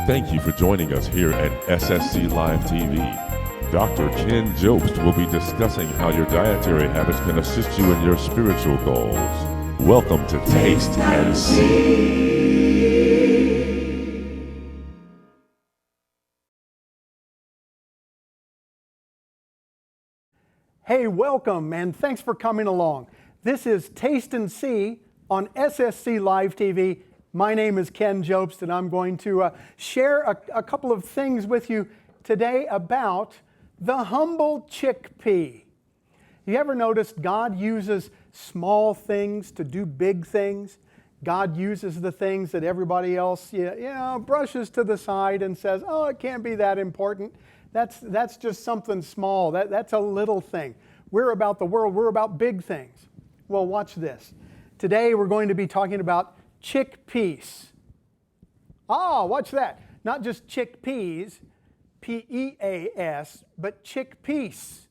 Thank you for joining us here at SSC Live TV. Dr. Ken Jobst will be discussing how your dietary habits can assist you in your spiritual goals. Welcome to Taste and See. Hey, welcome, and thanks for coming along. This is Taste and See on SSC Live TV. My name is Ken Jobst, and I'm going to share a couple of things with you today about the humble chickpea. You ever noticed God uses small things to do big things? God uses the things that everybody else brushes to the side and says, oh, it can't be that important. That's just something small. That's a little thing. We're about the world. We're about big things. Well, watch this. Today we're going to be talking about chickpeas. Watch that. Not just chickpeas, P-E-A-S, but chickpeas,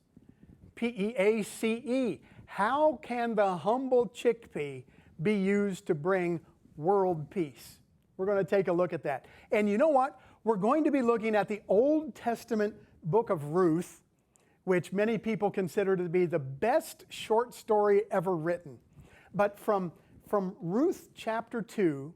P-E-A-C-E. How can the humble chickpea be used to bring world peace? We're going to take a look at that. And you know what? We're going to be looking at the Old Testament book of Ruth, which many people consider to be the best short story ever written. But from Ruth chapter 2,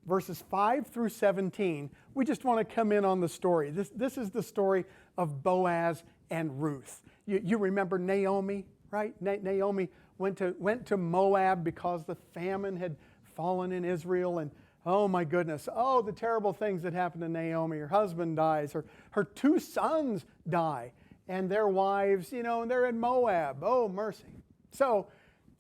verses 5 through 17, we just want to come in on the story. This is the story of Boaz and Ruth. You remember Naomi, right? Naomi went to Moab because the famine had fallen in Israel, and oh my goodness, the terrible things that happened to Naomi. Her husband dies, her two sons die, and their wives, and they're in Moab. Oh, mercy. So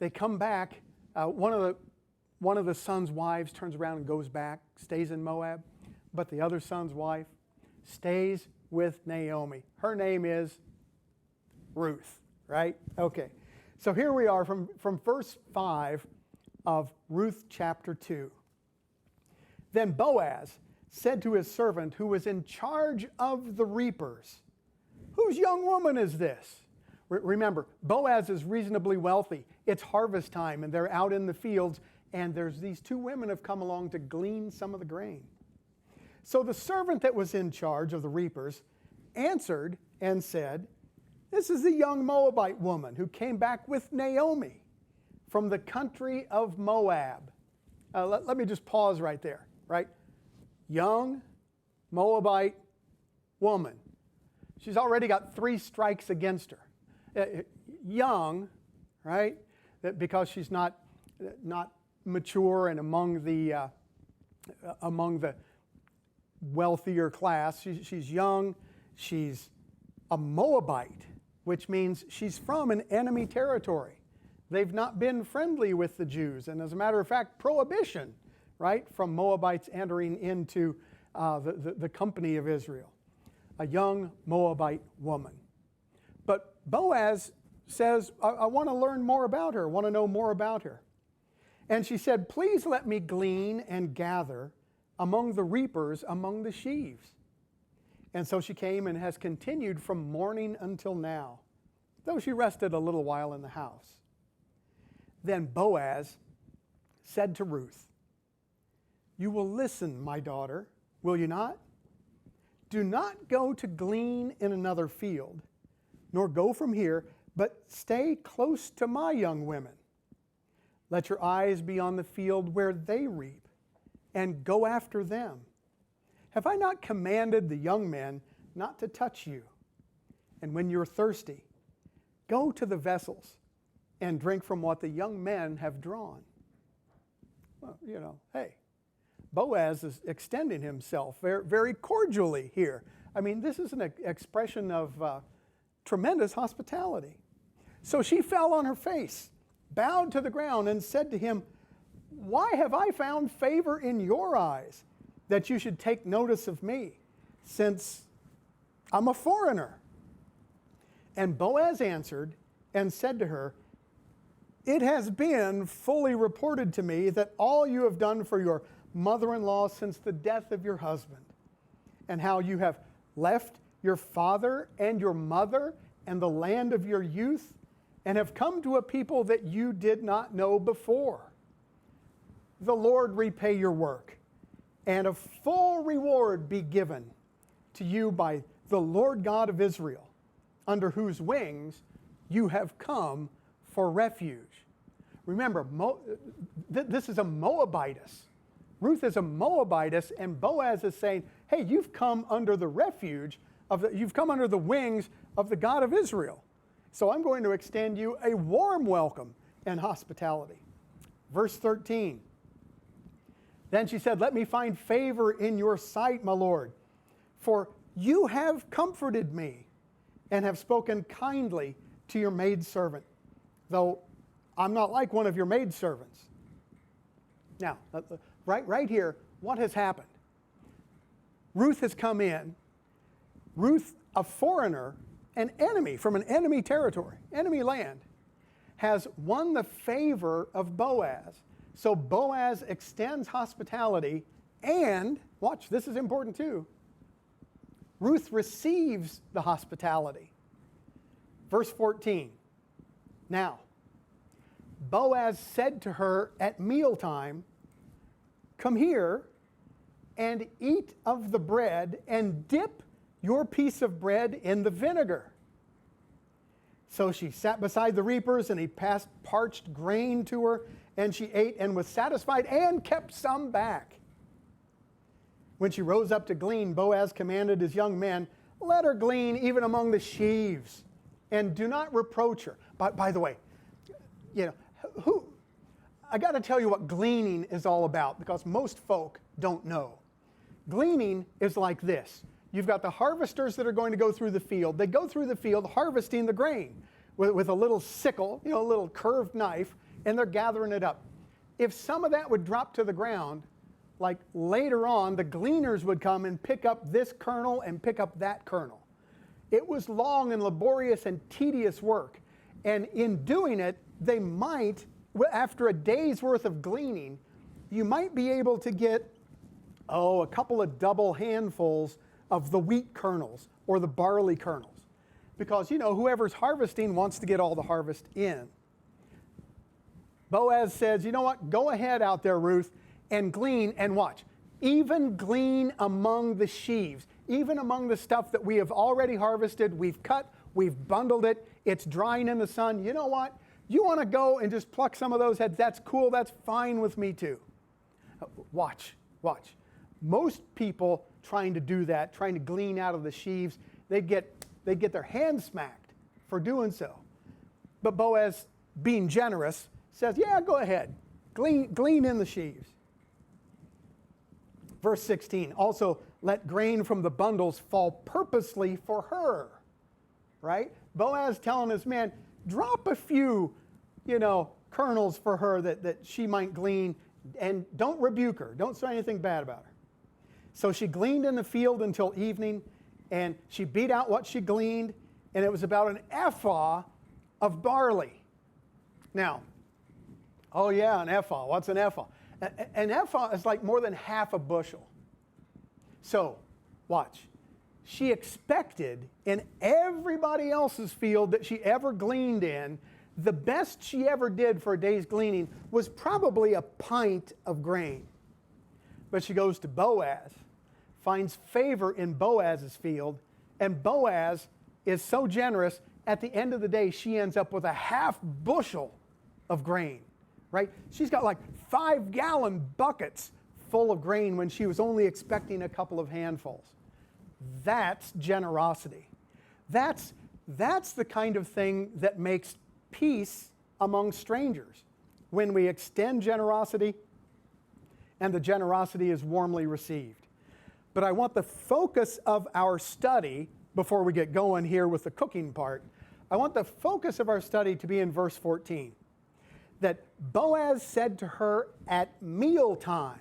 they come back. One of the son's wives turns around and goes back, stays in Moab, but the other son's wife stays with Naomi. Her name is Ruth, right? Okay. So here we are from verse 5 of Ruth chapter 2. Then Boaz said to his servant who was in charge of the reapers, "Whose young woman is this?" Remember, Boaz is reasonably wealthy. It's harvest time, and they're out in the fields, and there's these two women have come along to glean some of the grain. So the servant that was in charge of the reapers answered and said, "This is the young Moabite woman who came back with Naomi from the country of Moab." Let me just pause right there, right? Young Moabite woman. She's already got 3 strikes against her. Young, right? Because she's not mature and among the wealthier class. She's young. She's a Moabite, which means she's from an enemy territory. They've not been friendly with the Jews, and as a matter of fact, prohibition, right, from Moabites entering into the company of Israel. A young Moabite woman. But Boaz says, I want to learn more about her, want to know more about her. And she said, "Please let me glean and gather among the reapers, among the sheaves." And so she came and has continued from morning until now, though she rested a little while in the house. Then Boaz said to Ruth, "You will listen, my daughter, will you not? Do not go to glean in another field, nor go from here, but stay close to my young women. Let your eyes be on the field where they reap, and go after them. Have I not commanded the young men not to touch you? And when you're thirsty, go to the vessels and drink from what the young men have drawn." Well, hey, Boaz is extending himself very, very cordially here. I mean, this is an expression of tremendous hospitality. So she fell on her face, bowed to the ground, and said to him, "Why have I found favor in your eyes that you should take notice of me, since I'm a foreigner?" And Boaz answered and said to her, "It has been fully reported to me that all you have done for your mother-in-law since the death of your husband, and how you have left your father and your mother and the land of your youth, and have come to a people that you did not know before. The Lord repay your work, and a full reward be given to you by the Lord God of Israel, under whose wings you have come for refuge. Remember, this is a Moabitess. Ruth is a Moabitess, and Boaz is saying, hey, you've come under the refuge you've come under the wings of the God of Israel. So I'm going to extend you a warm welcome and hospitality. Verse 13. Then she said, let me find favor in your sight, my Lord, for you have comforted me and have spoken kindly to your maidservant, though I'm not like one of your maidservants. Now, right here, what has happened? Ruth has come in. Ruth, a foreigner, an enemy from an enemy territory, enemy land, has won the favor of Boaz. So Boaz extends hospitality, and, watch, this is important too, Ruth receives the hospitality. Verse 14, now, Boaz said to her at mealtime, come here and eat of the bread and dip your piece of bread in the vinegar. So she sat beside the reapers, and he passed parched grain to her, and she ate and was satisfied and kept some back. When she rose up to glean, Boaz commanded his young men, let her glean even among the sheaves, and do not reproach her. By the way, I got to tell you what gleaning is all about, because most folk don't know. Gleaning is like this. You've got the harvesters that are going to go through the field. They go through the field harvesting the grain with a little sickle, a little curved knife, and they're gathering it up. If some of that would drop to the ground, like later on, the gleaners would come and pick up this kernel and pick up that kernel. It was long and laborious and tedious work. And in doing it, they might, after a day's worth of gleaning, you might be able to get, a couple of double handfuls of the wheat kernels or the barley kernels. Because, whoever's harvesting wants to get all the harvest in. Boaz says, you know what, go ahead out there, Ruth, and glean, and watch. Even glean among the sheaves, even among the stuff that we have already harvested, we've cut, we've bundled it, it's drying in the sun. You know what? You want to go and just pluck some of those heads, that's cool, that's fine with me too. Watch. Most people trying to do that, trying to glean out of the sheaves, they get their hands smacked for doing so. But Boaz, being generous, says, yeah, go ahead, glean in the sheaves. Verse 16, also let grain from the bundles fall purposely for her, right? Boaz telling his man, drop a few, kernels for her that she might glean, and don't rebuke her. Don't say anything bad about her. So she gleaned in the field until evening, and she beat out what she gleaned, and it was about an ephah of barley. Now, an ephah. What's an ephah? An ephah is like more than half a bushel. So, watch. She expected in everybody else's field that she ever gleaned in, the best she ever did for a day's gleaning was probably a pint of grain. But she goes to Boaz, finds favor in Boaz's field, and Boaz is so generous, at the end of the day, she ends up with a half bushel of grain, right? She's got like 5-gallon buckets full of grain when she was only expecting a couple of handfuls. That's generosity. That's the kind of thing that makes peace among strangers, when we extend generosity and the generosity is warmly received. But I want the focus of our study, before we get going here with the cooking part, I want the focus of our study to be in verse 14. That Boaz said to her at mealtime.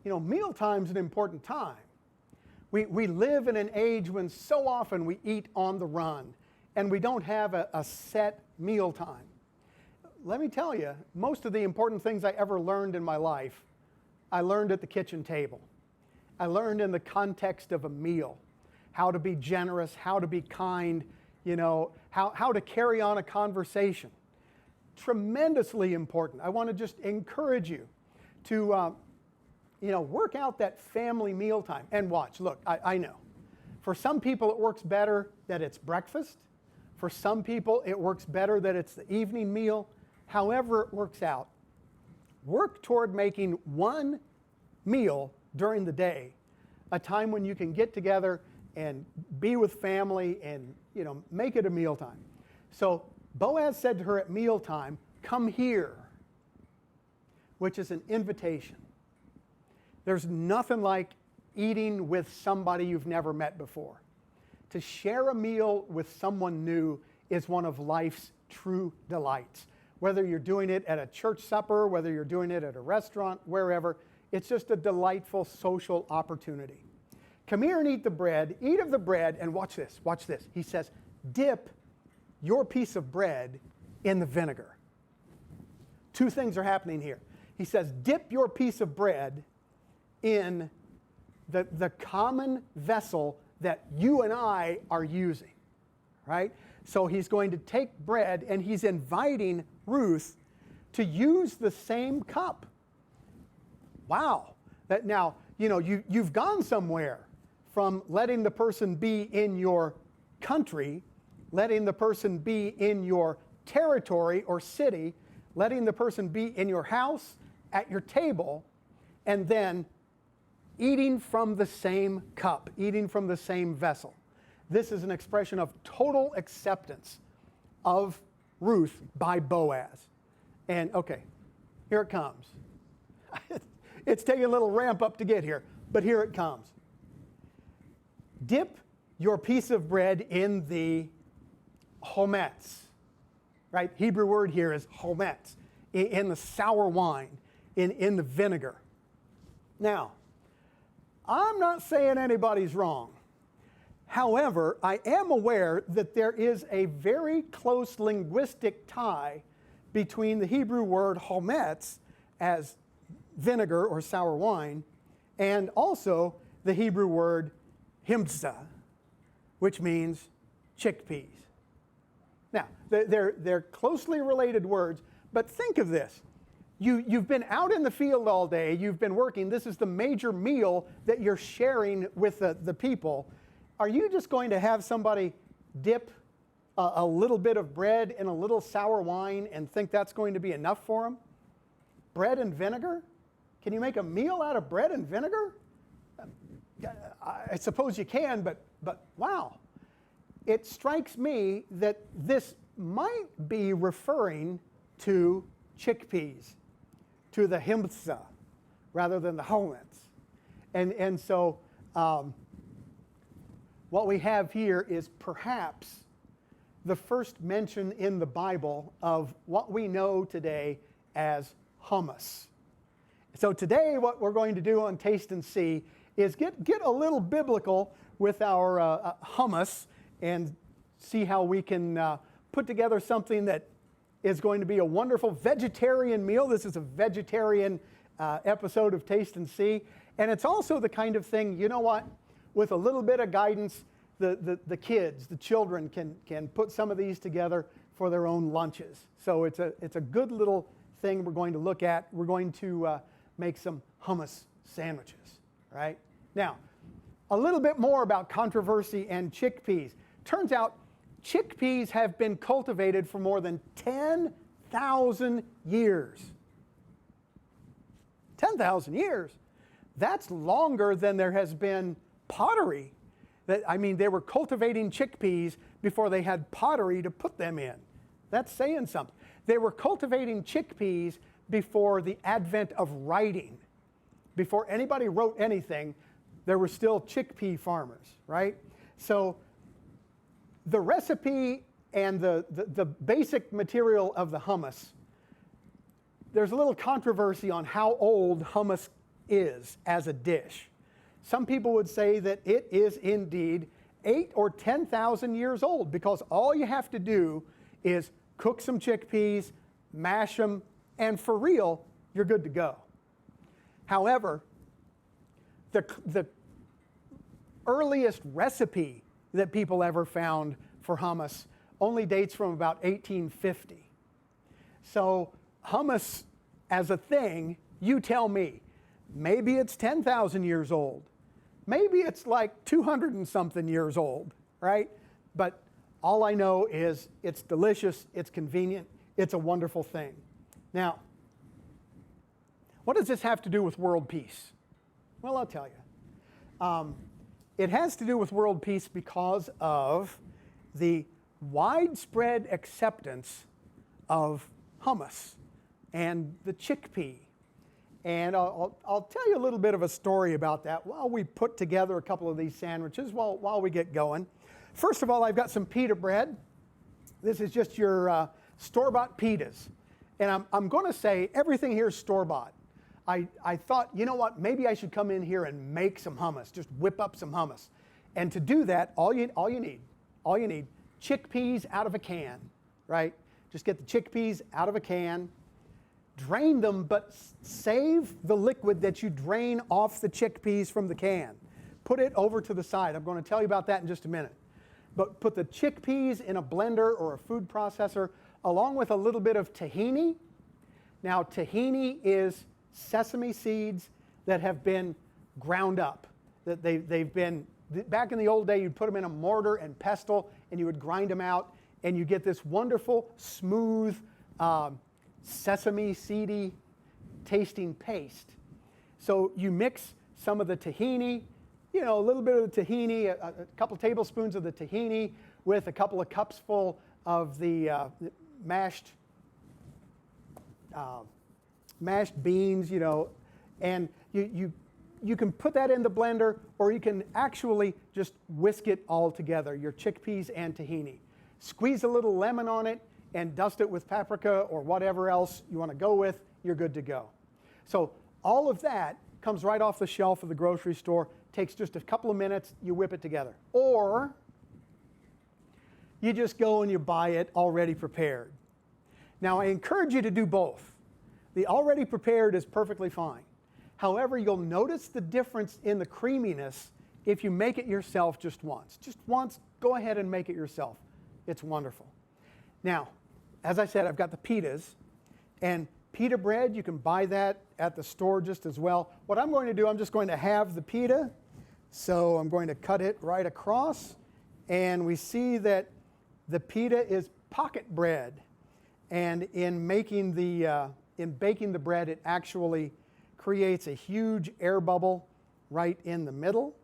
Mealtime's an important time. We live in an age when so often we eat on the run, and we don't have a set mealtime. Let me tell you, most of the important things I ever learned in my life, I learned at the kitchen table. I learned in the context of a meal, how to be generous, how to be kind, how to carry on a conversation. Tremendously important. I want to just encourage you to work out that family mealtime. And watch, look, I know. For some people, it works better that it's breakfast. For some people, it works better that it's the evening meal. However it works out, work toward making one meal during the day a time when you can get together and be with family and, make it a mealtime. So Boaz said to her at mealtime, "Come here," which is an invitation. There's nothing like eating with somebody you've never met before. To share a meal with someone new is one of life's true delights. Whether you're doing it at a church supper, whether you're doing it at a restaurant, wherever, it's just a delightful social opportunity. Come here and eat the bread, eat of the bread, and watch this. He says, dip your piece of bread in the vinegar. Two things are happening here. He says, dip your piece of bread in the common vessel that you and I are using, right? So he's going to take bread and he's inviting Ruth to use the same cup. Wow. That now, you've gone somewhere from letting the person be in your country, letting the person be in your territory or city, letting the person be in your house, at your table, and then eating from the same cup, eating from the same vessel. This is an expression of total acceptance of Ruth by Boaz. And okay, here it comes. It's taking a little ramp up to get here, but here it comes. Dip your piece of bread in the chometz, right? Hebrew word here is chometz, in the sour wine, in the vinegar. Now, I'm not saying anybody's wrong. However, I am aware that there is a very close linguistic tie between the Hebrew word chometz as vinegar or sour wine, and also the Hebrew word himtza, which means chickpeas. Now, they're closely related words, but think of this. You've been out in the field all day, you've been working, this is the major meal that you're sharing with the people. Are you just going to have somebody dip a little bit of bread in a little sour wine and think that's going to be enough for them? Bread and vinegar? Can you make a meal out of bread and vinegar? I suppose you can, but wow. It strikes me that this might be referring to chickpeas, to the himtza, rather than the chometz. And so what we have here is perhaps the first mention in the Bible of what we know today as hummus. So today what we're going to do on Taste and See is get a little biblical with our hummus and see how we can put together something that is going to be a wonderful vegetarian meal. This is a vegetarian episode of Taste and See. And it's also the kind of thing, you know what, with a little bit of guidance, the kids, the children can put some of these together for their own lunches. So it's a good little thing we're going to look at. We're going to make some hummus sandwiches, right? Now, a little bit more about controversy and chickpeas. Turns out chickpeas have been cultivated for more than 10,000 years. 10,000 years. That's longer than there has been pottery. They were cultivating chickpeas before they had pottery to put them in. That's saying something. They were cultivating chickpeas before the advent of writing. Before anybody wrote anything, there were still chickpea farmers, right? So the recipe and the basic material of the hummus, there's a little controversy on how old hummus is as a dish. Some people would say that it is indeed 8,000 or 10,000 years old, because all you have to do is cook some chickpeas, mash them, and for real, you're good to go. However, the earliest recipe that people ever found for hummus only dates from about 1850. So hummus as a thing, you tell me, Maybe it's 10,000 years old. Maybe it's like 200 and something years old, right? But all I know is it's delicious, it's convenient, it's a wonderful thing. Now, what does this have to do with world peace? Well, I'll tell you. It has to do with world peace because of the widespread acceptance of hummus and the chickpea. And I'll tell you a little bit of a story about that while we put together a couple of these sandwiches while we get going. First of all, I've got some pita bread. This is just your store-bought pitas. And I'm going to say everything here is store-bought. I thought, you know what, maybe I should come in here and make some hummus, just whip up some hummus. And to do that, all you need, chickpeas out of a can, right? Just get the chickpeas out of a can, drain them, but save the liquid that you drain off the chickpeas from the can. Put it over to the side. I'm going to tell you about that in just a minute. But put the chickpeas in a blender or a food processor along with a little bit of tahini. Now, tahini is sesame seeds that have been ground up. That they've been, back in the old day, you'd put them in a mortar and pestle and you would grind them out and you get this wonderful, smooth, sesame seedy tasting paste. So you mix some of the tahini, you know, a little bit of the tahini, a couple tablespoons of the tahini with a couple of cups full of the mashed beans, you know, and you can put that in the blender, or you can actually just whisk it all together, your chickpeas and tahini. Squeeze a little lemon on it and dust it with paprika or whatever else you want to go with, you're good to go. So all of that comes right off the shelf of the grocery store, takes just a couple of minutes, you whip it together. Or you just go and you buy it already prepared. Now, I encourage you to do both. The already prepared is perfectly fine. However, you'll notice the difference in the creaminess if you make it yourself just once. Just once, go ahead and make it yourself. It's wonderful. Now, as I said, I've got the pitas, and pita bread, you can buy that at the store just as well. What I'm going to do, I'm just going to have the pita, so I'm going to cut it right across, and we see that the pita is pocket bread, and in baking the bread, it actually creates a huge air bubble right in the middle,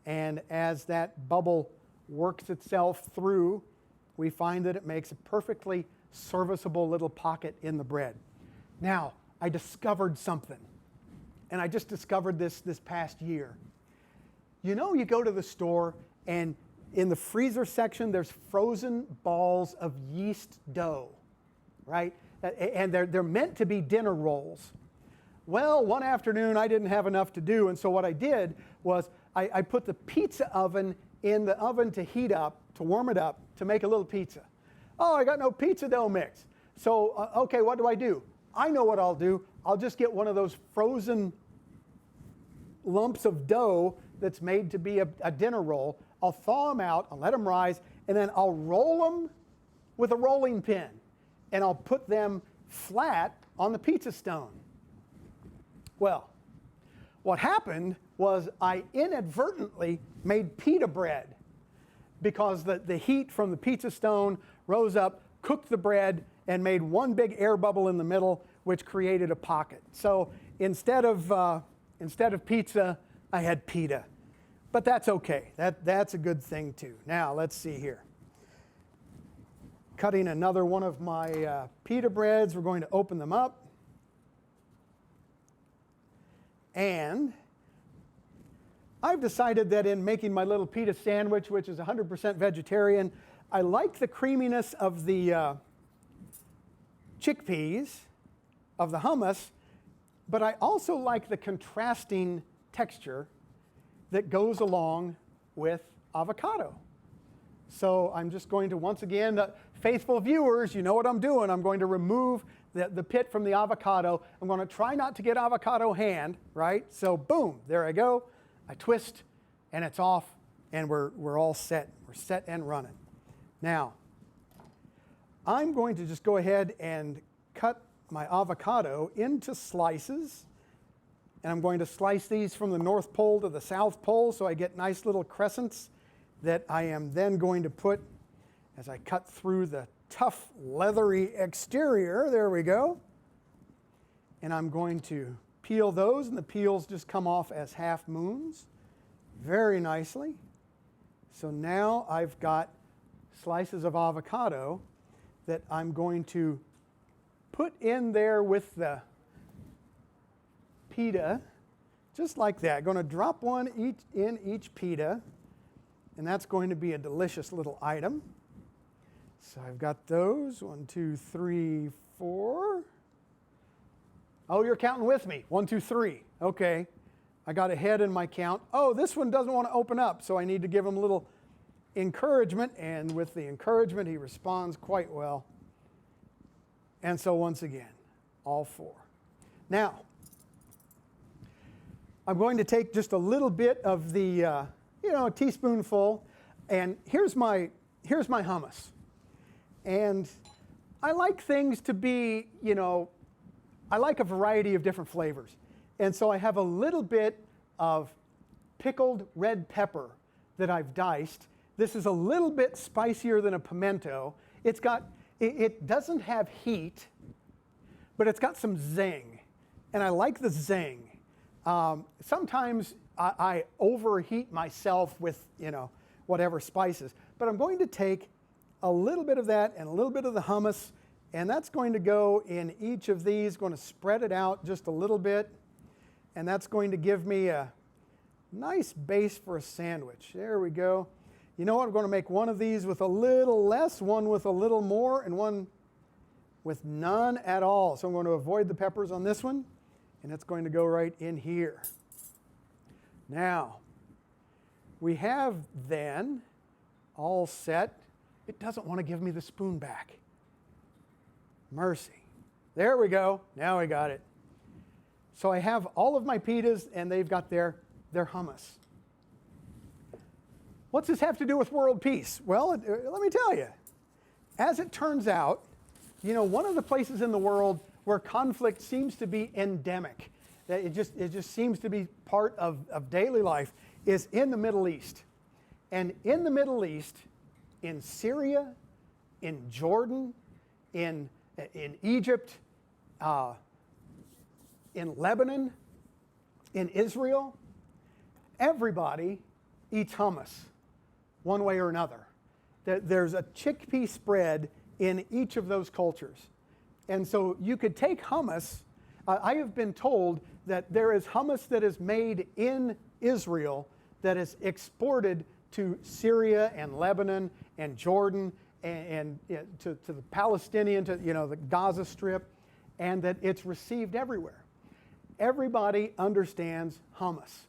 and as that bubble works itself through, we find that it makes a perfectly serviceable little pocket in the bread. Now, I discovered something, and I just discovered this past year. You know, you go to the store, and in the freezer section, there's frozen balls of yeast dough, right? And they're meant to be dinner rolls. Well, one afternoon, I didn't have enough to do, and so what I did was I put the pizza oven in the oven to heat up, to warm it up, to make a little pizza. Oh, I got no pizza dough mix. So, okay, what do? I know what I'll do. I'll just get one of those frozen lumps of dough that's made to be a dinner roll. I'll thaw them out, I'll let them rise, and then I'll roll them with a rolling pin, and I'll put them flat on the pizza stone. Well, what happened was I inadvertently made pita bread because the heat from the pizza stone rose up, cooked the bread, and made one big air bubble in the middle, which created a pocket. So instead of pizza, I had pita. But that's okay. That's a good thing too. Now, let's see here. Cutting another one of my pita breads. We're going to open them up. And I've decided that in making my little pita sandwich, which is 100% vegetarian, I like the creaminess of the chickpeas, of the hummus, but I also like the contrasting texture that goes along with avocado. So I'm just going to, once again, faithful viewers, you know what I'm doing. I'm going to remove the pit from the avocado. I'm going to try not to get avocado hand, right? So boom, there I go. I twist, and it's off, and we're all set. We're set and running. Now, I'm going to just go ahead and cut my avocado into slices And I'm going to slice these from the North Pole to the South Pole so I get nice little crescents that I am then going to put as I cut through the tough, leathery exterior. There we go. And I'm going to peel those, and the peels just come off as half moons very nicely. So now I've got slices of avocado that I'm going to put in there with the pita, just like that. Going to drop one in each pita, and that's going to be a delicious little item. So I've got those, 1, 2, 3, 4. Oh, you're counting with me. 1, 2, 3. Okay. I got ahead in my count. Oh, this one doesn't want to open up, so I need to give him a little encouragement, and with the encouragement, he responds quite well. And so once again, all 4. Now, I'm going to take just a little bit of the, a teaspoonful, and here's my hummus. And I like things to be, I like a variety of different flavors. And so I have a little bit of pickled red pepper that I've diced. This is a little bit spicier than a pimento. It doesn't have heat, but it's got some zing. And I like the zing. Sometimes I overheat myself with, whatever spices. But I'm going to take a little bit of that and a little bit of the hummus, and that's going to go in each of these, going to spread it out just a little bit, and that's going to give me a nice base for a sandwich. There we go. You know what? I'm going to make one of these with a little less, one with a little more, and one with none at all. So I'm going to avoid the peppers on this one, and it's going to go right in here. Now, we have then all set. It doesn't want to give me the spoon back. Mercy. There we go. Now I got it. So I have all of my pitas, and they've got their hummus. What's this have to do with world peace? Well, let me tell you. As it turns out, one of the places in the world where conflict seems to be endemic, that it just seems to be part of daily life, is in the Middle East. And in the Middle East, in Syria, in Jordan, in Egypt, in Lebanon, in Israel, everybody eats hummus one way or another. There's a chickpea spread in each of those cultures. And so you could take hummus. I have been told that there is hummus that is made in Israel that is exported to Syria and Lebanon and Jordan and to the Palestinian, to the Gaza Strip, and that it's received everywhere. Everybody understands hummus.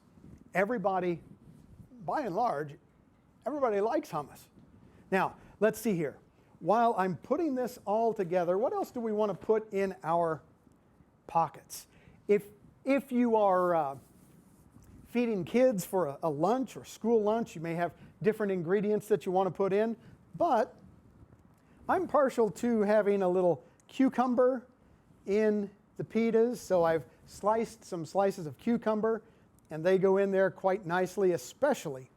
Everybody, by and large, everybody likes hummus. Now, let's see here. While I'm putting this all together, what else do we want to put in our pockets? If you are feeding kids for a lunch or school lunch, you may have different ingredients that you want to put in, but I'm partial to having a little cucumber in the pitas, so I've sliced some slices of cucumber, and they go in there quite nicely, especially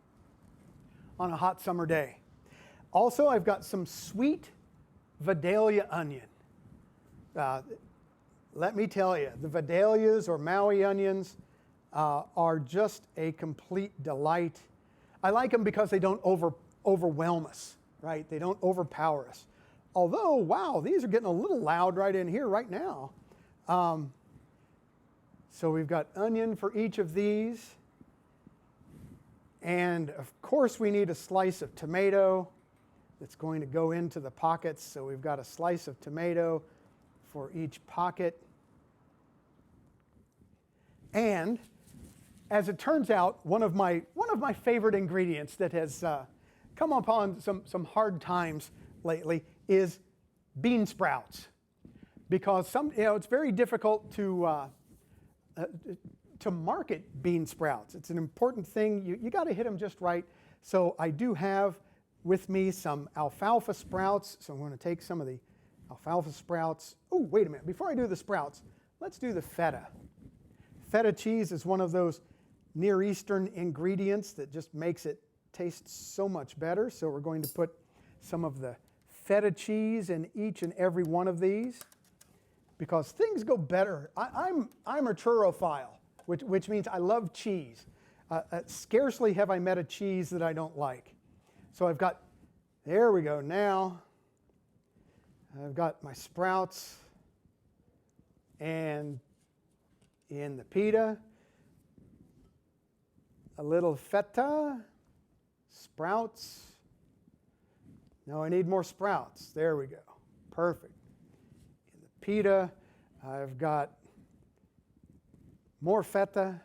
on a hot summer day. Also, I've got some sweet Vidalia onion. Let me tell you, the Vidalias or Maui onions are just a complete delight. I like them because they don't overwhelm us, right? They don't overpower us. Although, wow, these are getting a little loud right in here right now. So we've got onion for each of these. And of course we need a slice of tomato that's going to go into the pockets. So we've got a slice of tomato for each pocket. And as it turns out, one of my favorite ingredients that has come upon some hard times lately is bean sprouts, because it's very difficult to market bean sprouts. It's an important thing. You got to hit them just right. So I do have with me some alfalfa sprouts. So I'm going to take some of the alfalfa sprouts. Oh, wait a minute. Before I do the sprouts, let's do the feta. Feta cheese is one of those Near Eastern ingredients that just makes it taste so much better. So we're going to put some of the feta cheese in each and every one of these because things go better. I'm a churrophile, which means I love cheese. Scarcely have I met a cheese that I don't like. So I've got, there we go. Now I've got my sprouts, and in the pita, a little feta, sprouts. No, I need more sprouts. There we go. Perfect. In the pita, I've got more feta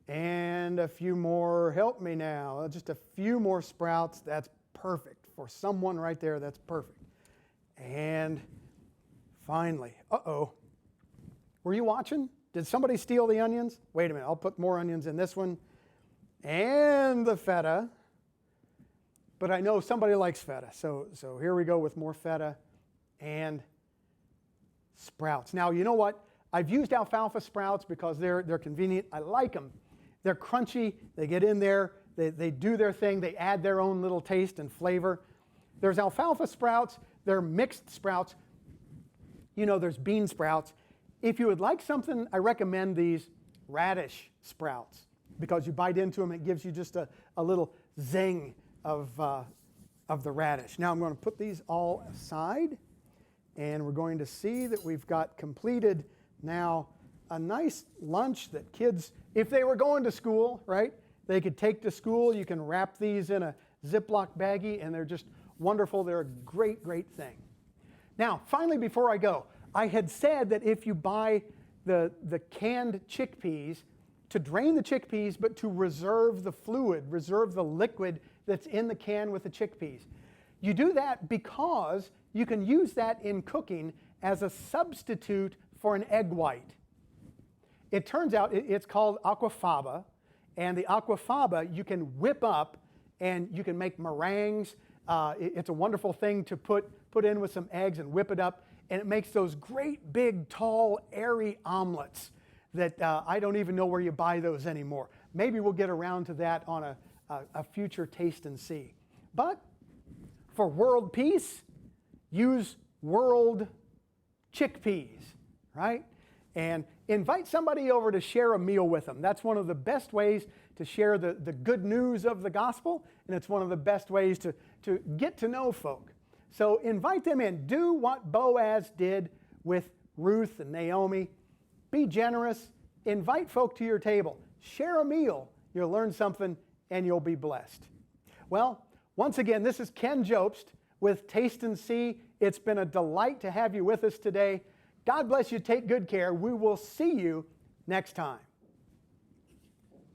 and a few more, help me now, just a few more sprouts. That's perfect. For someone right there, that's perfect. And finally, were you watching? Did somebody steal the onions? Wait a minute, I'll put more onions in this one. And the feta. But I know somebody likes feta. So here we go with more feta and sprouts. Now, you know what? I've used alfalfa sprouts because they're convenient. I like them. They're crunchy. They get in there. They do their thing. They add their own little taste and flavor. There's alfalfa sprouts. They're mixed sprouts. You know, there's bean sprouts. If you would like something, I recommend these radish sprouts because you bite into them, it gives you just a little zing of the radish. Now I'm going to put these all aside, and we're going to see that we've got completed now a nice lunch that kids, if they were going to school, right, they could take to school. You can wrap these in a Ziploc baggie, and they're just wonderful. They're a great, great thing. Now, finally, before I go, I had said that if you buy the canned chickpeas, to drain the chickpeas, but to reserve the fluid, reserve the liquid that's in the can with the chickpeas. You do that because you can use that in cooking as a substitute for an egg white. It turns out it's called aquafaba, and the aquafaba you can whip up and you can make meringues. It's a wonderful thing to put in with some eggs and whip it up, and it makes those great big, tall, airy omelets that I don't even know where you buy those anymore. Maybe we'll get around to that on a future Taste and See. But for world peace, use world chickpeas, right? And invite somebody over to share a meal with them. That's one of the best ways to share the good news of the gospel, and it's one of the best ways to get to know folk. So invite them in. Do what Boaz did with Ruth and Naomi. Be generous. Invite folk to your table. Share a meal. You'll learn something, and you'll be blessed. Well, once again, this is Ken Jobst with Taste and See. It's been a delight to have you with us today. God bless you. Take good care. We will see you next time.